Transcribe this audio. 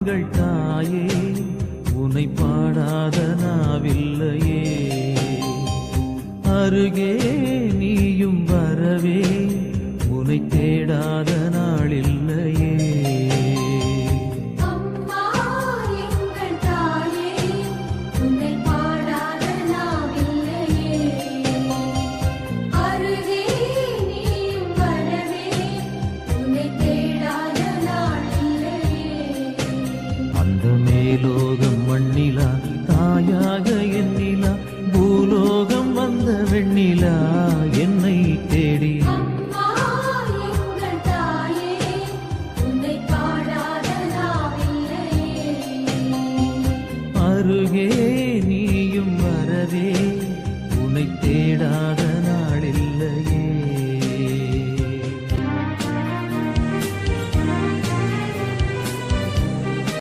எங்கள் தாயே உனை பாடாத நாவில்லையே, அருகே நீயும் வரவே உனை தேடாத நாளில்லையே. அந்த மேலோகம் மண்ணிலா தாயாக எண்ணிலா, பூலோகம் வந்த வெண்ணிலா என்னை தேடி. அருகே நீயும் வரவே உனை தேடாத